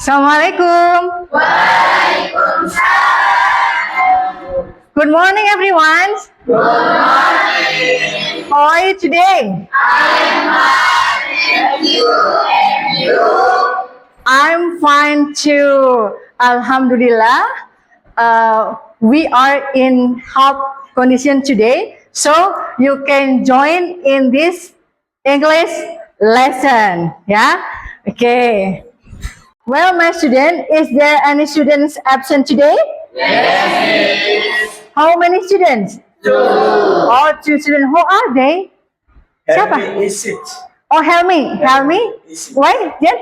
Assalamualaikum. Good morning, everyone. Good morning. How are you today? I'm fine too. Alhamdulillah. We are in health condition today, so you can join in this English lesson. Yeah. Okay. Well, my student, is there any students absent today? Yes. How many students? 2. Oh, 2 students. Who are they? Siapa? Helmi is 6. Oh, Helmi. Helmi. Why? Jen?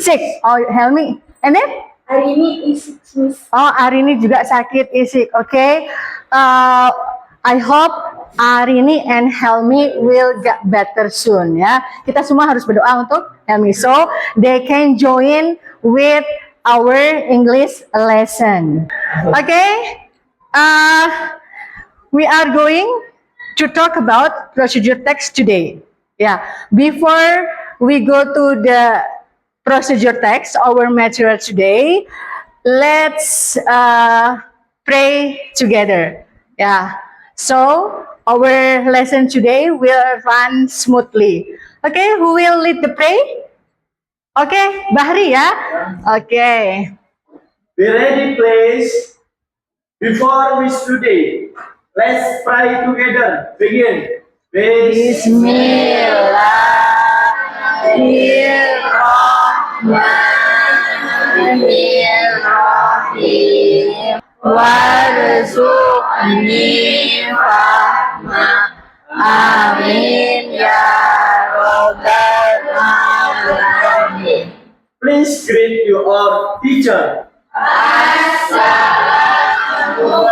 6. Oh, Helmi. And then? Arini is 6. Oh, Arini juga sakit isik. Okay. I hope Arini and Helmi will get better soon. Ya, kita semua harus berdoa untuk Helmi, so they can join with our English lesson. Okay. We are going to talk about procedure text today. Yeah. Before we go to the procedure text, our material today, let's pray together. Yeah. So our lesson today will run smoothly. Okay, who will lead the pray? Okay, Bahri ya. Okay. Be ready, please. Before we study, let's pray together. Begin. Bismillahirrahmanirrahim. Warzuqni fahma. Amin ya rabbal alamin. Please greet your teacher. Assalamualaikum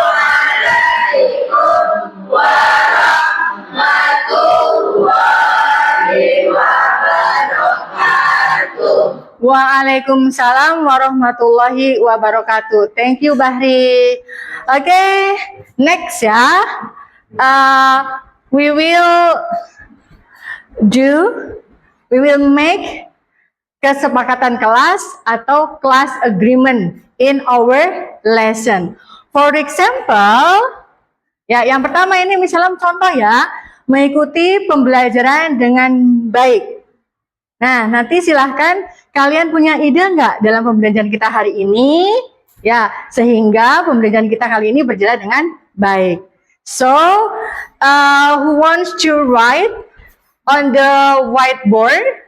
warahmatullahi wabarakatuh. Waalaikumsalam warahmatullahi wabarakatuh. Thank you, Bahri. Okay, next ya. We will make kesepakatan kelas atau class agreement in our lesson. For example, ya yang pertama ini misalnya contoh ya, mengikuti pembelajaran dengan baik. Nah, nanti silahkan kalian punya ide nggak dalam pembelajaran kita hari ini? Ya, sehingga pembelajaran kita kali ini berjalan dengan baik. So, who wants to write on the whiteboard?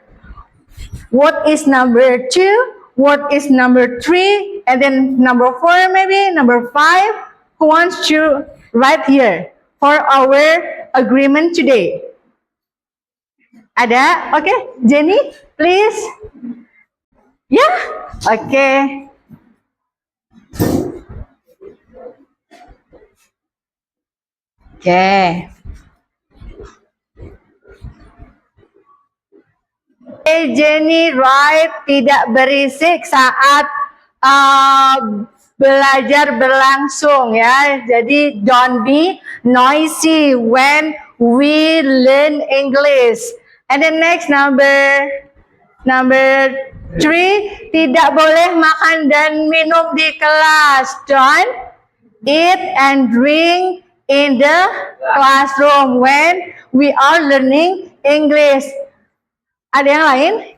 What is number 2? What is number 3? And then number 4 maybe, number 5? Who wants to write here for our agreement today? Ada? Okay, Jenny, please. Yeah, okay. Okay. Hey Jenny, right? Tidak berisik saat belajar berlangsung ya. Jadi don't be noisy when we learn English. And then next number 3, tidak boleh makan dan minum di kelas. Don't eat and drink in the classroom when we are learning English. Ada yang lain?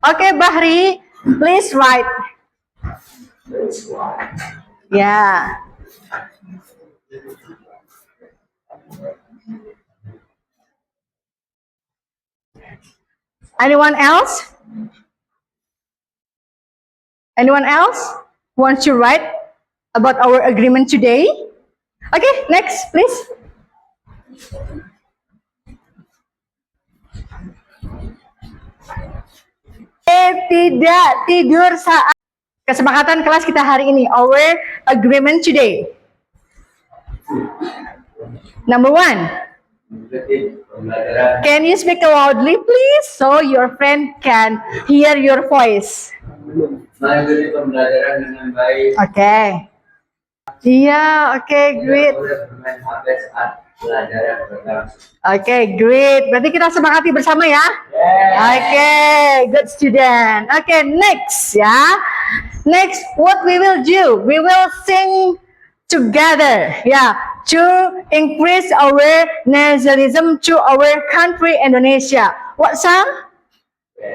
Okay, Bahri, please write. Yeah. Anyone else? Anyone else wants to write about our agreement today? Okay, next, please. Tidak tidur saat kesepakatan kelas kita hari ini. Our agreement today. Number 1. Can you speak loudly, please, so your friend can hear your voice? Mengikuti pembelajaran dengan baik. Okay. Iya, okay, great. Bermain HP saat pelajaran berlangsung. Okay, great. Berarti kita sepakati bersama ya. Okay, good student. Okay, next ya. Next, what we will do? We will sing together, yeah, to increase our nationalism to our country Indonesia. What song?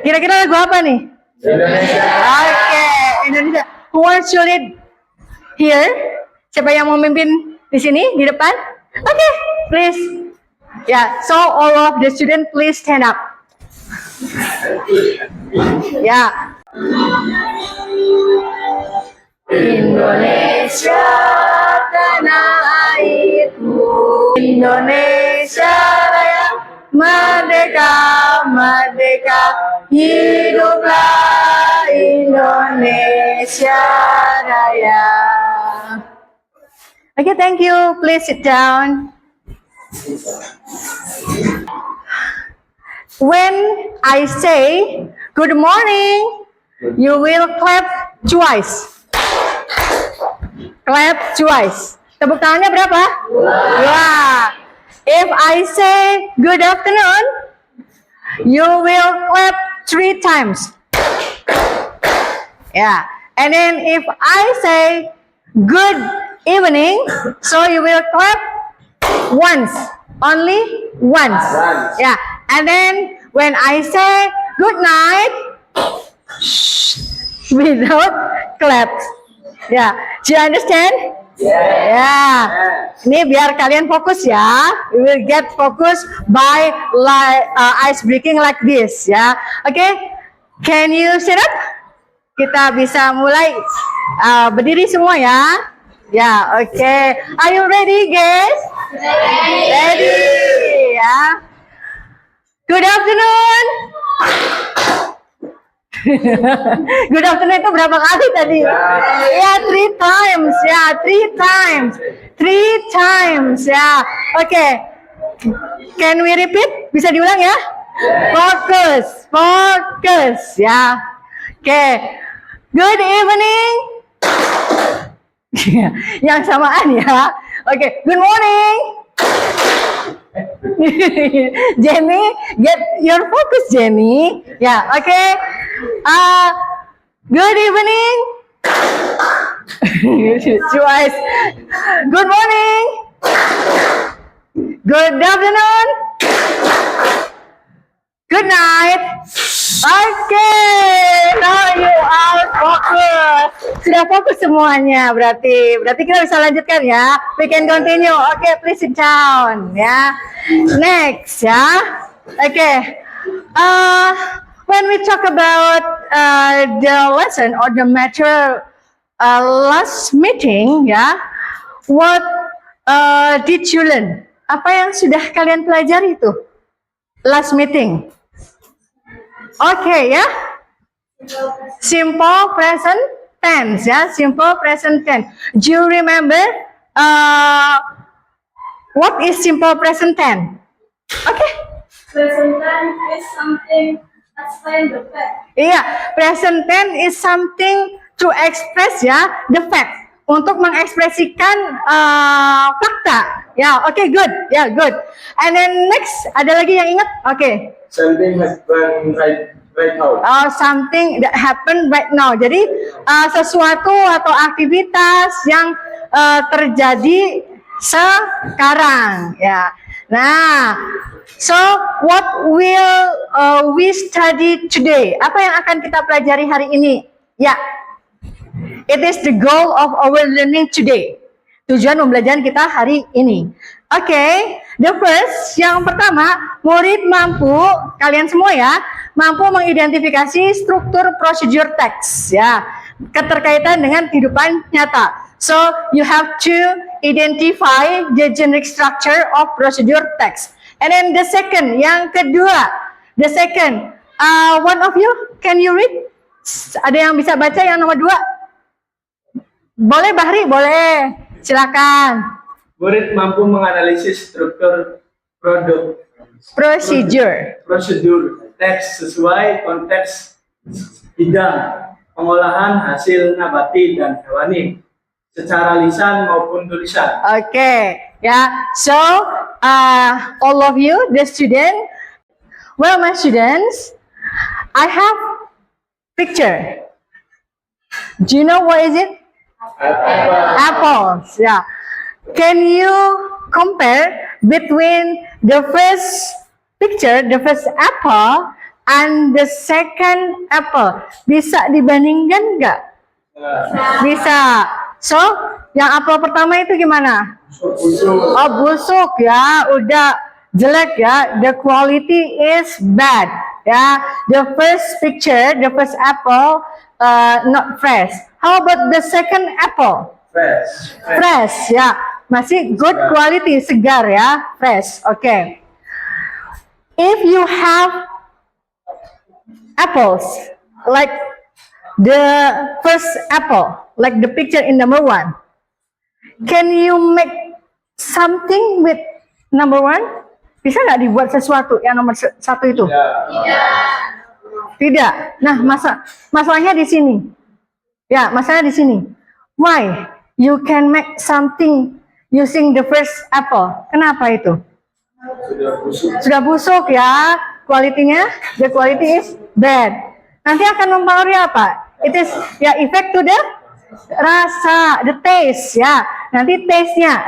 Kira-kira lagu apa nih? Indonesia. Okay, Indonesia. Who wants to lead here? Siapa yang mau memimpin di sini, di depan? Okay, please. Yeah, so all of the students please stand up. Yeah. Indonesia tanah airku, Indonesia Raya, merdeka, merdeka, hiduplah Indonesia Raya. Okay, thank you. Please sit down. When I say good morning, you will clap twice. Clap twice. Tepuk tangannya berapa? Dua. If I say good afternoon, you will clap 3 times. Yeah. And then if I say good evening, so you will clap once. Only once. Once. Yeah. And then when I say good night, without clap. Ya, do you understand? Ya, ini biar kalian fokus ya. We will get focus by ice breaking like this ya. Okay, can you sit up? Kita bisa mulai berdiri semua ya. Ya, okay. Are you ready, guys? Ready. Ya. Good afternoon. Good afternoon itu berapa kali tadi? Ya, 3 times. Ya, 3 times. 3 times. Ya, oke. Can we repeat? Bisa diulang ya? Fokus, fokus. Ya, oke. Good evening. Yang samaan ya. Oke, good morning. Jenny, get your focus, Jenny. Ya, oke. Good evening. Twice. Good morning. Good afternoon. Good night. Okay, now you are focus. Sudah fokus semuanya berarti. Berarti kita bisa lanjutkan ya. We can continue. Okay, please sit down ya. Next ya. Okay. When we talk about the lesson or the matter last meeting ya, what did you learn? Apa yang sudah kalian pelajari itu? Last meeting. Okay ya. Simple present tense ya, simple present tense. Do you remember what is simple present tense? Okay. Present tense is something explain the fact. Iya, present tense is something to express ya, the fact. Untuk mengekspresikan fakta. Ya, oke, good. Ya, good. And then next, ada lagi yang ingat? Oke. Something has been right now. Something that happened right now. Jadi sesuatu atau aktivitas yang terjadi sekarang. Ya. Nah, so what will we study today? Apa yang akan kita pelajari hari ini? Ya. It is the goal of our learning today. Tujuan pembelajaran kita hari ini. Okay, the first, yang pertama, murid mampu, kalian semua ya, mampu mengidentifikasi struktur prosedur teks ya, keterkaitan dengan kehidupan nyata. So you have to identify the generic structure of procedure text. And then the second, yang kedua, the second, one of you, can you read? Ada yang bisa baca yang nomor 2? Boleh Bahri, boleh. Silakan. Murid mampu menganalisis struktur prosedur teks sesuai konteks bidang pengolahan hasil nabati dan hewani secara lisan maupun tulisan. Okay, yeah. So all of you, the student, well, my students, I have picture. Do you know what is it? Apples. Yeah. Can you compare between the first picture, the first apple, and the second apple? Bisa dibandingkan nggak? Bisa. So, yang apel pertama itu gimana? Oh, busuk ya, udah jelek ya. The quality is bad ya. The first picture, the first apple, not fresh. How about the second apple? Fresh. Fresh ya, masih good quality, segar ya, fresh. Okay. If you have apples like the first apple, like the picture in number 1, can you make something with number 1? Bisa nggak dibuat sesuatu yang nomor 1 itu? Tidak. Nah, masalahnya di sini. Ya, masalahnya di sini. Why? You can make something using the first apple. Kenapa itu? Sudah busuk ya, kualitinya, the quality is bad. Nanti akan mempengaruhi apa? It is ya effect to the rasa, the taste ya. Nanti taste-nya,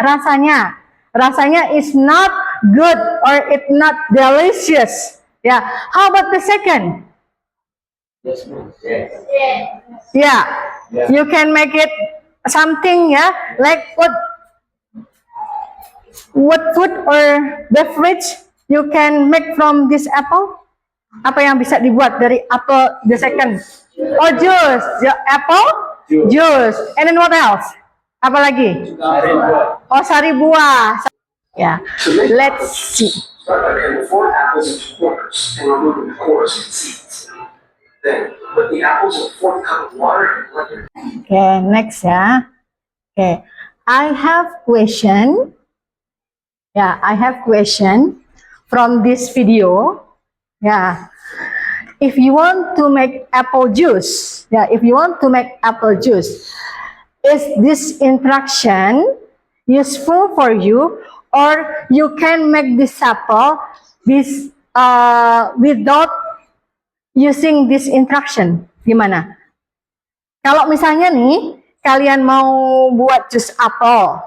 rasanya is not good or it not delicious. Ya, how about the second? Yes, ma'am. Yes. Yeah, you can make it something ya, like what food or beverage you can make from this apple? Apa yang bisa dibuat dari apple the second? Oh, juice. Ya, apple juice. And then what else? Apa lagi? Oh, sari buah. Ya, let's see. Start by cutting 4 apples into quarters and removing the cores and seeds. Then put the apples in a 4th cup of water and blend it. Okay, next ya. Okay, I have question. Yeah, I have question from this video. Yeah, if you want to make apple juice, is this instruction useful for you, or you can make this apple without using this instruction? Gimana? Kalau misalnya nih, kalian mau buat jus apel,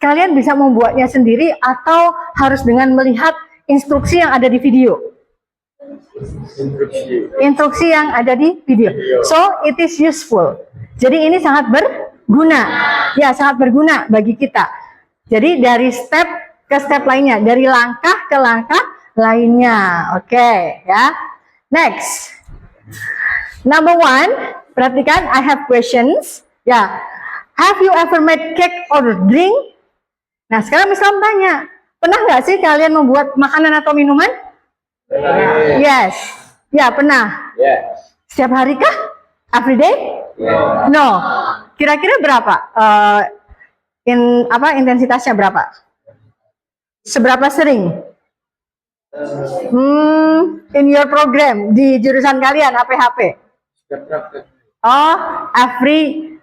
kalian bisa membuatnya sendiri atau harus dengan melihat instruksi yang ada di video? Instruksi yang ada di video. So, it is useful. Jadi ini sangat berguna. Ya, sangat berguna bagi kita. Jadi dari step ke step lainnya, dari langkah ke langkah lainnya. Oke, ya. Next. Number 1, perhatikan, I have questions. Ya, have you ever made cake or drink? Nah, sekarang misalnya tanya, pernah nggak sih kalian membuat makanan atau minuman? Yes. Ya, pernah. Yes. Setiap hari kah? Every day? Yeah. No. Kira-kira berapa? Intensitasnya berapa? Seberapa sering? In your program di jurusan kalian APHP? Oh, every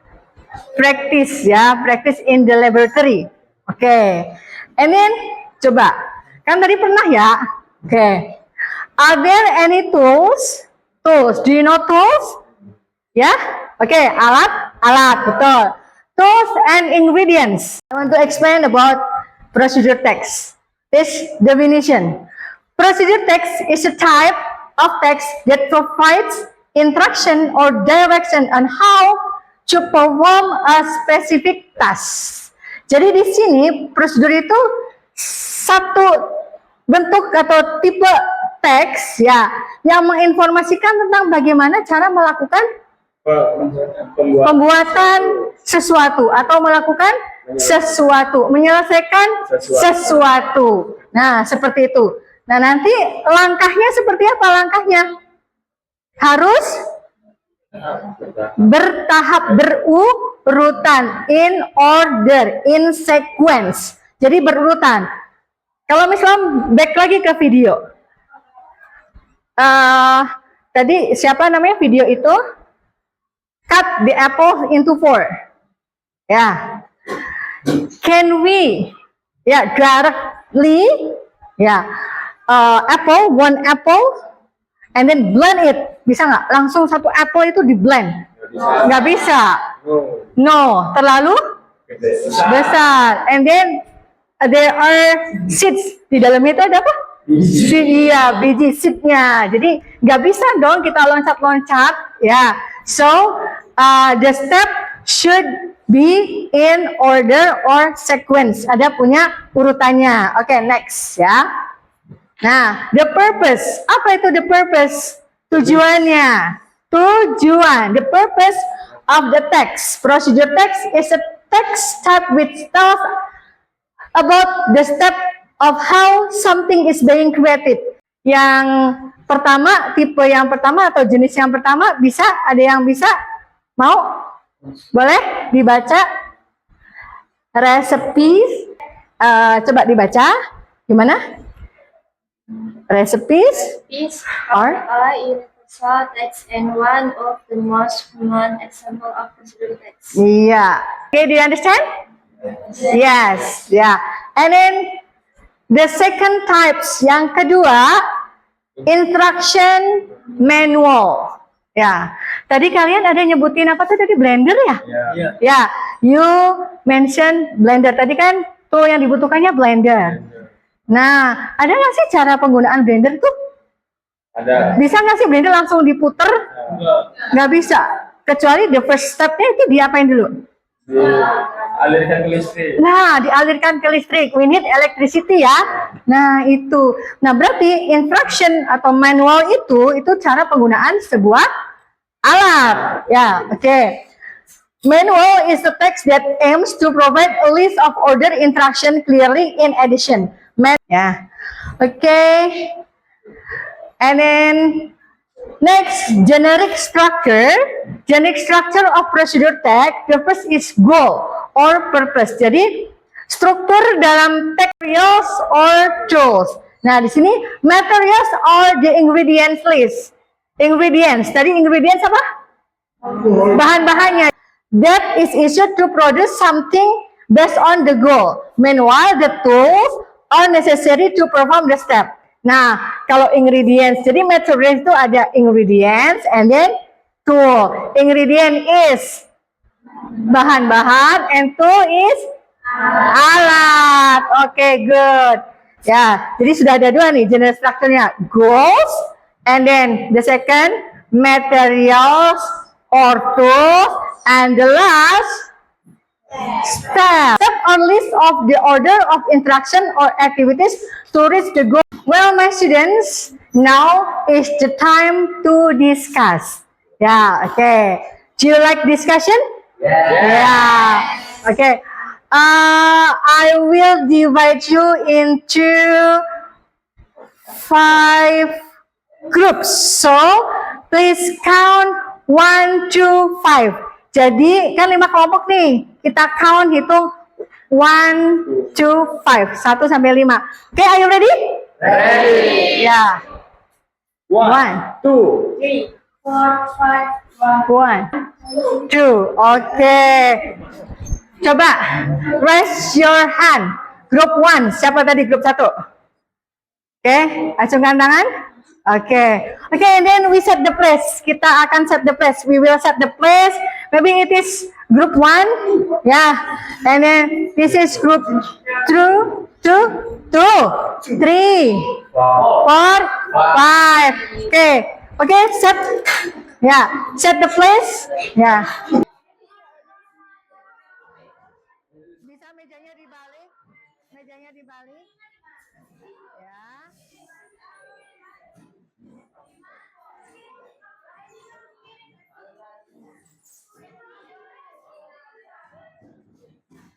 practice ya, practice in the laboratory. Oke. And then coba, kan tadi pernah ya? Oke. Are there any tools? Tools. Do you know tools? Ya? Oke, alat, betul. Tools and ingredients. I want to explain about procedure text. This definition. Procedure text is a type of text that provides instruction or direction on how to perform a specific task. Jadi di sini prosedur itu satu bentuk atau tipe teks ya yang menginformasikan tentang bagaimana cara melakukan pembuatan sesuatu atau melakukan sesuatu, menyelesaikan sesuatu. Nah, seperti itu. Nah, nanti langkahnya seperti apa langkahnya? Harus bertahap, berurutan, in order, in sequence. Jadi berurutan. Kalau misalnya back lagi ke video. Tadi siapa namanya video itu? Cut the apple into 4. Ya. Can we directly one apple and then blend it? Bisa nggak? Langsung satu apple itu di blend? Nggak bisa. No. No, terlalu besar. And then there are seeds. Di dalam itu ada apa? Iya, biji seednya. Jadi nggak bisa dong kita loncat-loncat. Ya, so the step should be in order or sequence. Ada punya urutannya. Oke, next ya. Nah, the purpose. Apa itu the purpose? Tujuannya. Tujuan. The purpose of the text. Procedure text is a text type which tells about the step of how something is being created. Yang pertama, tipe yang pertama atau jenis yang pertama bisa, ada yang bisa? Mau? Boleh dibaca? Recipes. Coba dibaca. Gimana? Recipes Recipes Or? are universal text and one of the most common example of procedure text. Iya. Okay, do you understand? Yes. Yeah. And then the second types, yang kedua, instruction manual. Ya. Tadi kalian ada nyebutin apa tuh tadi, Blender ya? Yeah. Ya. You mention Blender. Tadi kan tuh yang dibutuhkannya Blender. Nah, ada nggak sih cara penggunaan Blender tuh? Ada. Bisa nggak sih Blender langsung diputer? Nggak bisa. Kecuali the first step-nya itu diapain dulu? Alirkan ke listrik. Nah, dialirkan ke listrik. We need electricity ya. Nah, itu. Nah, berarti instruction atau manual itu cara penggunaan sebuah alat. Ya, oke. Manual is a text that aims to provide a list of order instruction clearly in addition. Ya. Oke. And then next, generic structure. Generic structure of procedure text. The first is goal or purpose. Jadi struktur dalam text, materials or tools. Nah, di sini materials are the ingredients list. Ingredients. Tadi ingredients apa? Bahan-bahannya. That is issued to produce something based on the goal. Meanwhile, the tools are necessary to perform the step. Nah, kalau ingredients, jadi materials itu ada ingredients and then tool. Ingredient is bahan-bahan and tool is alat. Oke, good. Ya, jadi sudah ada dua nih general structure-nya. Goals and then the second materials or tools and the last step on list of the order of instruction or activities to reach the goal. Well, my students, now is the time to discuss. Yeah, okay. Do you like discussion? Yeah. Okay. I will divide you into 5 groups. So, please count 1 to 5. Jadi kan 5 kelompok nih. Kita count, hitung 1 to 5. 1 sampai 5. Okay, are you ready? Ready. Yeah. 1, 2, 3, 4, 5, 1, 1. 2. Okay. Coba raise your hand. Group 1. Siapa tadi group 1? Okay, acungkan tangan. Okay, and then we set the place. Kita akan set the place. We will set the place. Maybe it is group 1, yeah. And then this is group 2, 3, 4, 5. Okay, set. Yeah, set the place. Yeah. Bisa mejanya dibalik. Mejanya dibalik. Ya.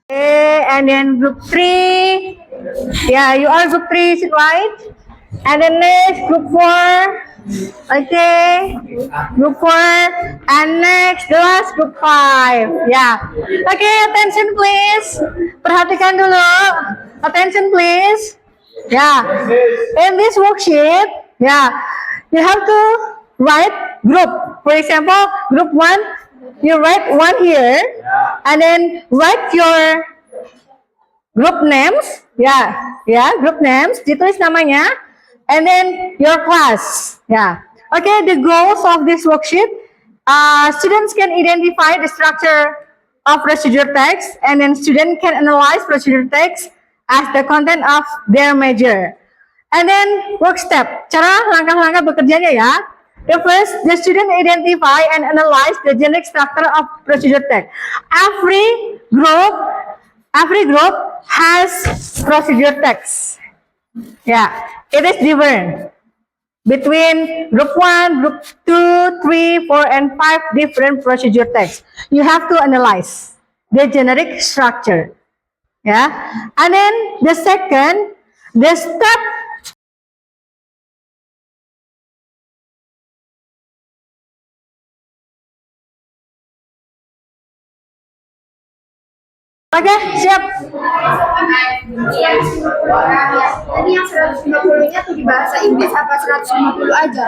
Okay, and then group 3. Yeah, you are group 3, is it right? And then next, group 4. Okay, group 4. And next, the last, group 5. Yeah. Okay, attention please. Perhatikan dulu. Attention please. Yeah. In this worksheet, yeah, you have to write group. For example, group 1, you write 1 here. And then write your group names. Yeah, group names. Ditulis namanya. And then your class. Yeah. Okay, the goals of this worksheet Students can identify the structure of procedure text, and then student can analyze procedure text as the content of their major. And then work step, cara langkah-langkah bekerjanya ya. The first, the student identify and analyze the generic structure of procedure text. Every group has procedure text. Yeah, it is different between group 1, group 2, 3, 4, and 5 different procedure texts. You have to analyze the generic structure. Yeah, and then the second, the step. Oke, siap. Tadi yang 150-nya tuh di bahasa Inggris apa 150 aja?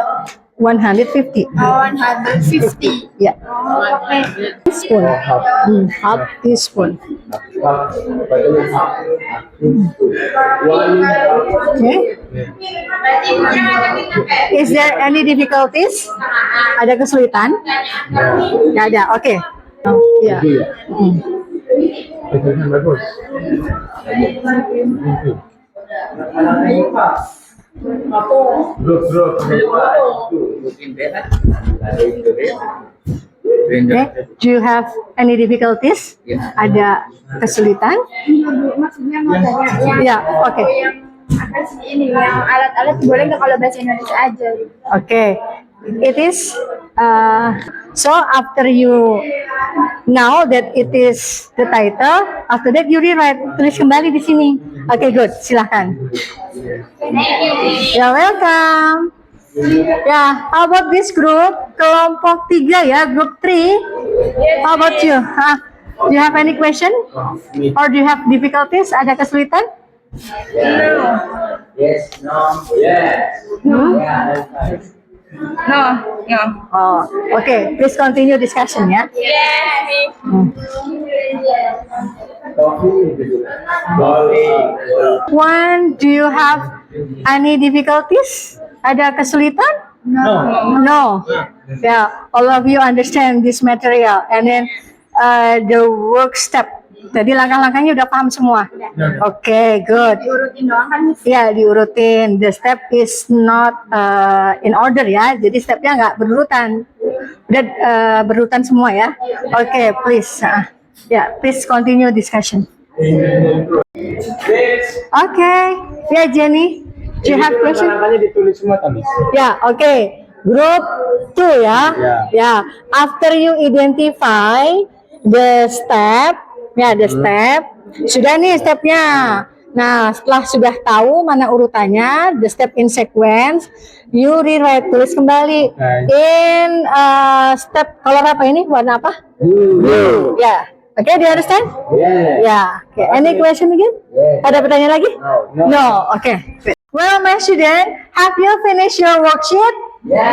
150. Oh, 150. Ya. Oh, oke. Teaspoon. Half teaspoon. Okay. Is there any difficulties? Ada kesulitan? Nggak ada. Oke. Ya. Bagus. Grup. Okay. Do you have any difficulties? Ada kesulitan? Maksudnya mau tanya Ya, oke. yang apa sih ini yang alat-alat boleh nggak kalau bahasa Indonesia aja? Okay, it is so after you know that it is the title, after that you rewrite, tulis kembali di sini. Okay, good. Silahkan. You're welcome. Ya, how about this group? Kelompok 3 ya, group 3. How about you? Do you have any question? Or do you have difficulties? Ada kesulitan? Yes, no, yes. Hmm? Yeah, that's right. No, no. Oh, okay. Please continue discussion ya. Yes. One, do you have any difficulties? Ada kesulitan? No. Yeah, all of you understand this material, and then the work step. Jadi langkah-langkahnya udah paham semua. Oke, good. Diurutin doang kan? Ya, diurutin. The step is not in order ya. Jadi stepnya nggak berurutan. Udah berurutan semua ya. Oke, please. Ya, please continue discussion. Oke. Ya, Jenny. Do you have question? Langkahnya ditulis semua tadi. Ya, oke. Group 2 ya. Ya, after you identify the step, ya the step, sudah nih stepnya. Nah, setelah sudah tahu mana urutannya, the step in sequence, you rewrite, tulis kembali. In step color apa ini? Warna apa? Blue. Ya. Oke, do you understand? Yeah. Ya. Oke, any question again? Ada pertanyaan lagi? No. Oke. Well, my student, have you finished your worksheet? Yeah.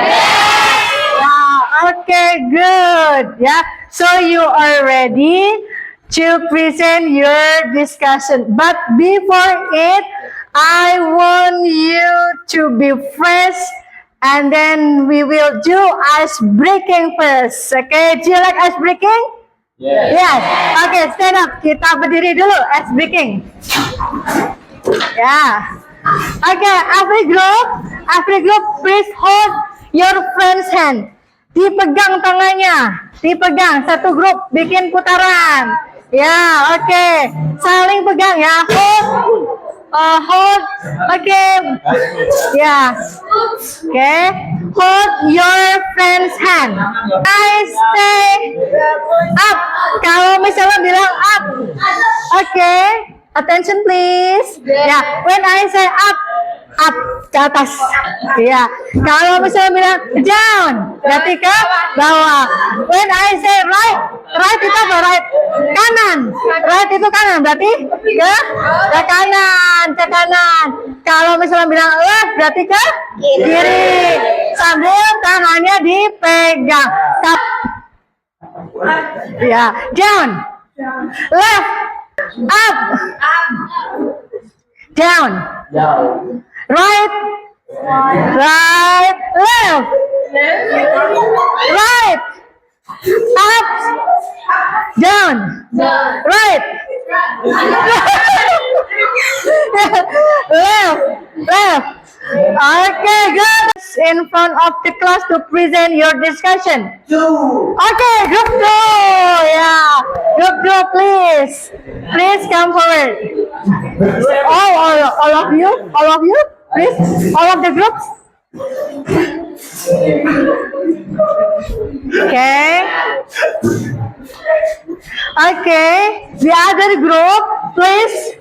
Okay, good. Yeah. So you are ready to present your discussion. But before it, I want you to be fresh, and then we will do ice breaking first. Okay, do you like ice breaking? Yes. Okay, stand up. Kita berdiri dulu. Ice breaking. Yeah. Okay, every group, please hold your friend's hand. Dipegang tangannya, dipegang satu grup, bikin putaran. Ya, oke. Saling pegang ya. Hold. Oke. Ya. Oke. Hold your friend's hand. I say up. Kalau misalnya bilang up. Oke. Attention please. Ya, when I say up ke atas. Ya. Kalau misalnya bilang down, berarti ke bawah. When I say right itu apa? Right. Kanan. Right itu kanan, berarti ke kanan. Kalau misalnya bilang left, berarti ke kiri. Sambil tangannya dipegang. Ya, down. Left. Up. Down. Right. Left. Right. Down. Right. Left. Okay, good. In front of the class to present your discussion. Okay, group 2. Yeah. Group 2, please. Please come forward. All of you. Please. All of the groups. Okay. Okay. The other group, please.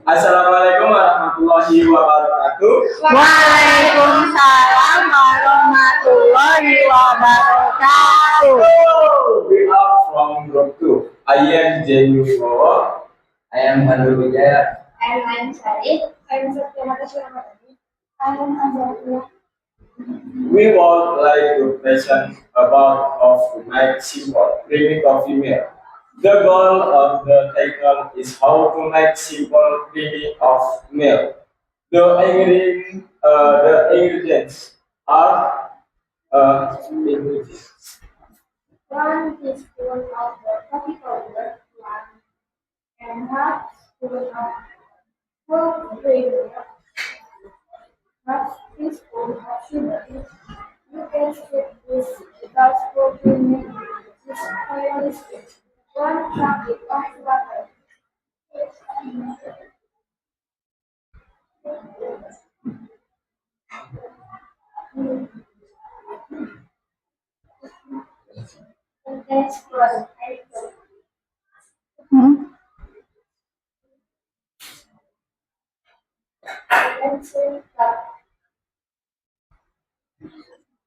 Assalamualaikum warahmatullahi wabarakatuh. Waalaikumsalam warahmatullahi wabarakatuh. We are from Group 2. I am Jenny Wibowo. I am Pandu Wijaya. I'm Syarif. I'm Satyamata Suramadani. I'm Azaliyah. We would like to present about of make simple creamy coffee milk. The goal of the title is how to make simple creamy of milk. The ingredients are ingredients. 1 teaspoon of the coffee powder, 1.5 teaspoon of full cream milk, half teaspoon of sugar. You can skip this because full cream milk is highly sweet. 1 cup of water. Contains chlorine.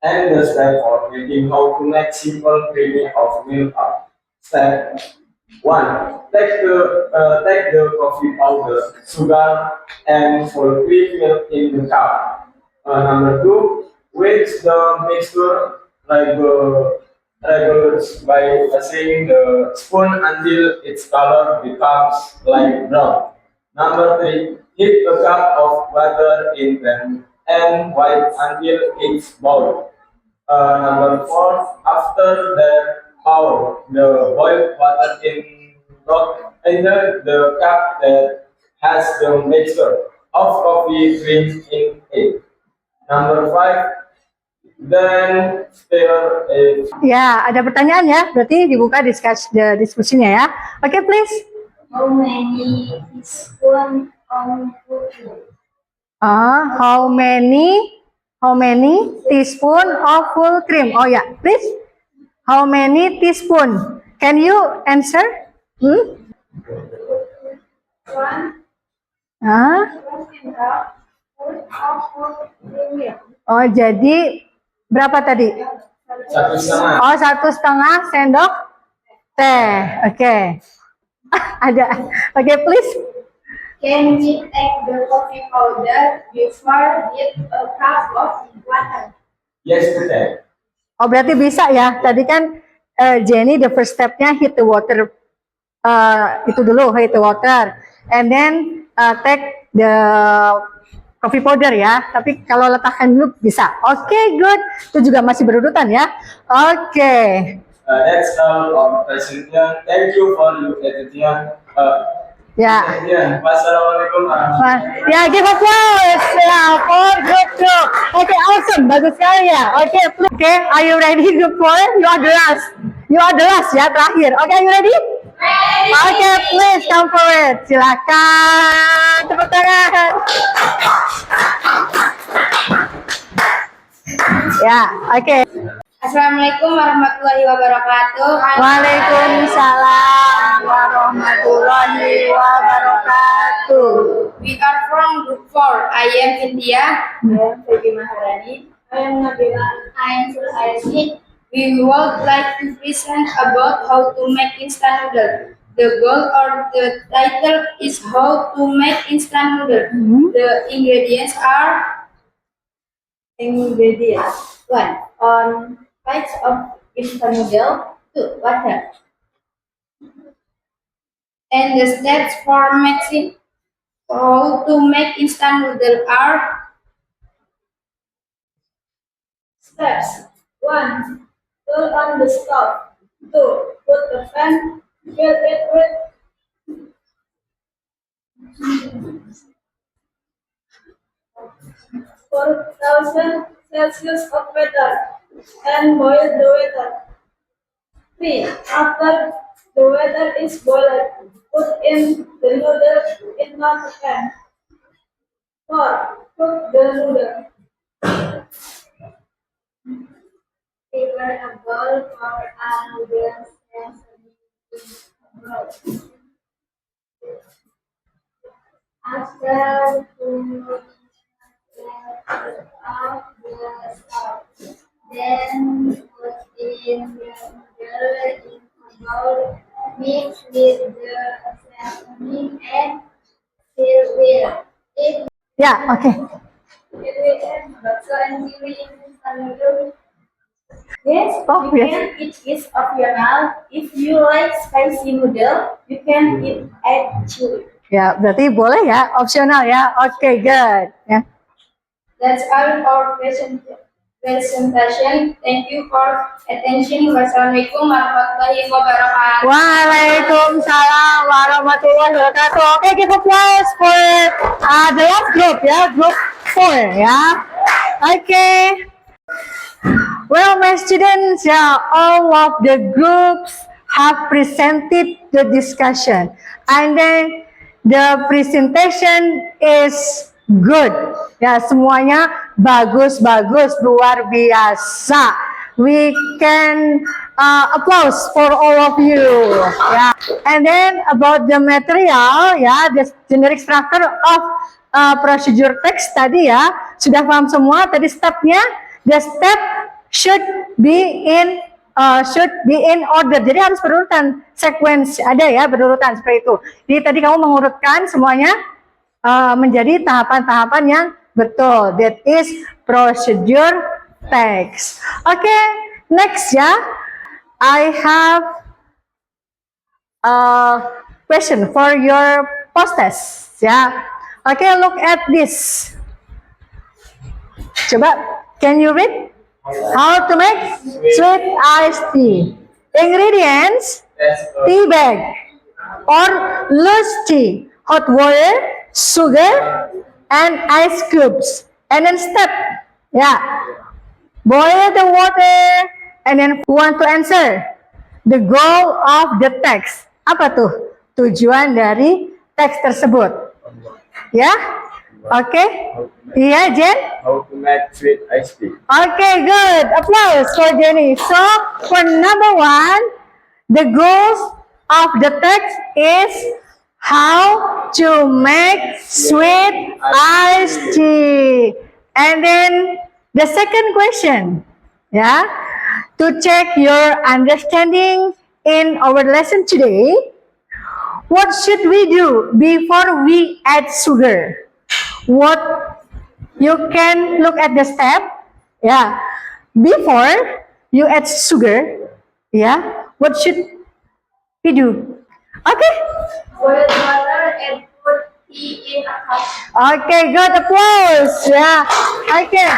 And the step for making how to make simple creamy of milk are. Step 1. Take the coffee powder, sugar, and full cream milk in the cup. Number 2. Which the mixture regulates by pressing the spoon until its color becomes light brown. Number 3. Heat a cup of butter in pan and white until it's boiled. Number 4, after that, pour the boiled water in the cup that has the mixture of coffee cream in it. Number 5, then stir it. Ya, ada pertanyaan ya. Berarti dibuka diskusinya ya. Oke, please. How many teaspoon of full cream? How many teaspoon of full cream? Oh ya, please. How many teaspoon? Can you answer? 1 Ah, full of full cream milk. oh jadi berapa tadi? 1,5. Oh, 1,5 sendok teh. Oke. Ada. Oke, please. Can we take the coffee powder before with a cup of water? Yes, betul. Oh, berarti bisa ya. Tadi kan Jenny the first stepnya heat the water. Itu dulu heat the water. And then take the coffee powder ya. Tapi kalau letakkan dulu bisa. Oke, good. Itu juga masih berurutan ya. Oke. That's all on presentation. Thank you for your attention. Ya. Wassalamualaikum warahmatullahi wabarakatuh. Ya, give applause ya for group 2. Oke, awesome. Bagus sekali ya. Oke, oke. Are you ready group 4? You are the last. You are the last ya, terakhir. Oke, are you ready? Oke, please come forward. Silakan. Tepuk tangan. Ya, oke. Assalamualaikum warahmatullahi wabarakatuh. Waalaikumsalam warahmatullahi wabarakatuh. We are from Group 4. I am India. I am Feby Maharani. I am Nabila. I am Sulharini. We would like to present about how to make instant noodle. The goal or the title is how to make instant noodle. The ingredients are 1. On types of instant noodle. 2. Water. And the steps for mixing How to make instant noodle are steps. 1. Turn on the stove. 2. Put the pan. Fill it with 4,000 Celsius of water and boil the water. 3. After the water is boiled, put in the noodle in the pan. 4. Cook the noodle. Prepare a bowl for a noodles and broth. After 2 minutes, off the stove. Then put in the noodle in a bowl, mix with the seasoning and serve it. Ya, oke. It will add butter and chili in the noodle. Yes, Oh, you yes. can eat is optional. If you like spicy noodle, you can add chili. Ya, berarti boleh ya, opsional ya. Oke, good. Ya. That's all our presentation. Thank you for attention. Wassalamualaikum warahmatullahi wabarakatuh. Waalaikumsalam warahmatullahi wabarakatuh. Oke, kita applause for the last group ya, group 4 ya. Oke. Well, my students, all of the groups have presented the discussion, and then the presentation is good. Ya, semuanya bagus-bagus, luar biasa. We can applause for all of you. Yeah. And then about the material, the generic structure of procedure text tadi ya, sudah paham semua. Tadi stepnya, the step should be in order. Jadi harus berurutan, sequence ada ya, berurutan seperti itu. Jadi tadi kamu mengurutkan semuanya menjadi tahapan-tahapan yang betul. That is procedure text. Okay, next ya. I have a question for your post-test ya. Okay, look at this. Coba, can you read? How to make sweet iced tea. Ingredients: tea bag or loose tea, hot water, sugar, and ice cubes. And then step, boil the water. And then who want to answer? The goal of the text. Apa tuh tujuan dari teks tersebut? Ya, oke. Iya, Jen? How to make sweet iced tea. Okay, good. Applause for Jenny. So, for number 1, the goals of the text is how to make sweet iced tea. And then the second question, to check your understanding in our lesson today, what should we do before we add sugar? What you can look at the step, before you add sugar, what should we do? Okay, Boil water and put tea in a cup. okay, good, applause. Okay.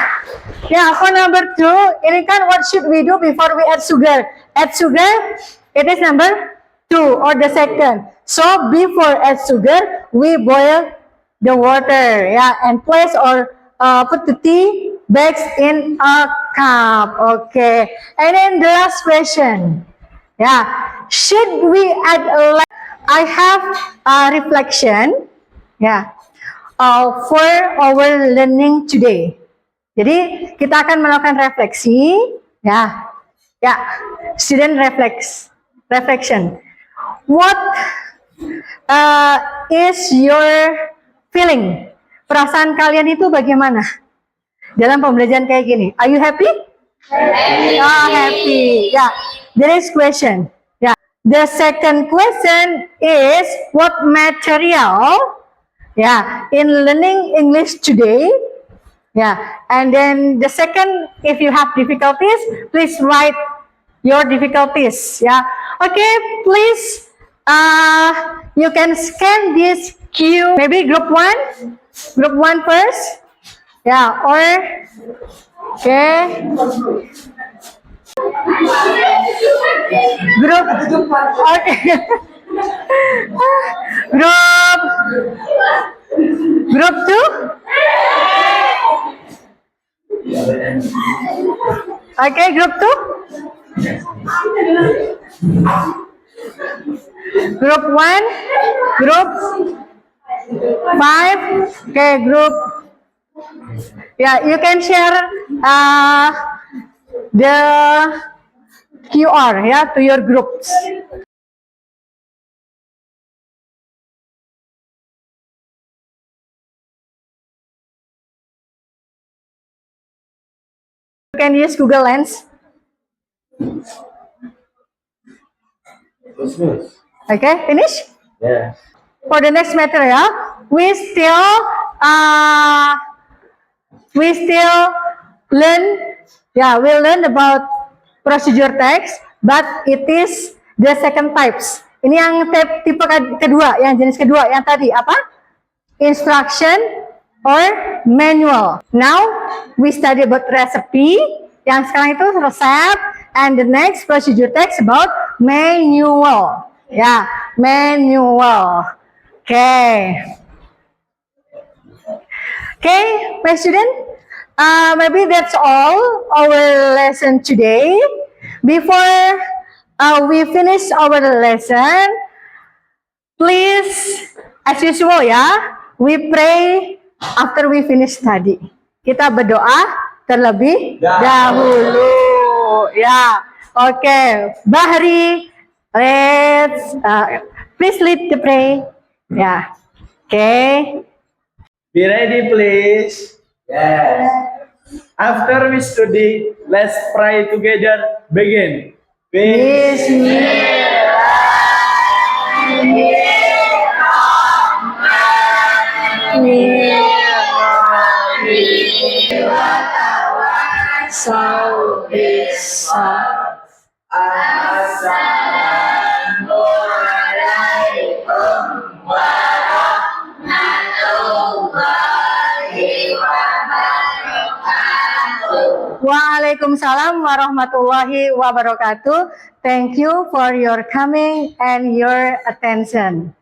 For number 2, ini kan what should we do before we add sugar? Add sugar, it is number 2 or the second. So before add sugar, we boil the water, and place or put the tea bags in a cup. Okay, and then the last question, should we add I have a reflection, for our learning today. Jadi kita akan melakukan refleksi, student reflection. What is your feeling? Perasaan kalian itu bagaimana dalam pembelajaran kayak gini? Are you happy? Happy. Oh, happy. The next question. The second question is what material? In learning English today. And then the second, if you have difficulties, please write your difficulties. Okay, please, you can scan this Q, maybe group one first. Yeah, or okay. Group okay. Group two. Okay, group two. Group one, group five. Okay, group. Yeah, you can share the QR to your groups. You can use Google Lens. Okay, finish? Yes. For the next material, we still learn, we learn about procedure text, but it is the second types. Ini yang tipe kedua, yang jenis kedua, yang tadi apa? Instruction or manual. Now we study about recipe. Yang sekarang itu resep, and the next procedure text about manual. Ya, manual. Okay. Okay, my student. Maybe that's all our lesson today. Before we finish our lesson, please, as usual we pray after we finish study. Kita berdoa terlebih dahulu. Ya, okay. Bahri, let's please lead the pray. Ya, okay. Be ready, please. Yes. After we study, let's pray together. Begin. Waalaikumsalam warahmatullahi wabarakatuh. Thank you for your coming and your attention.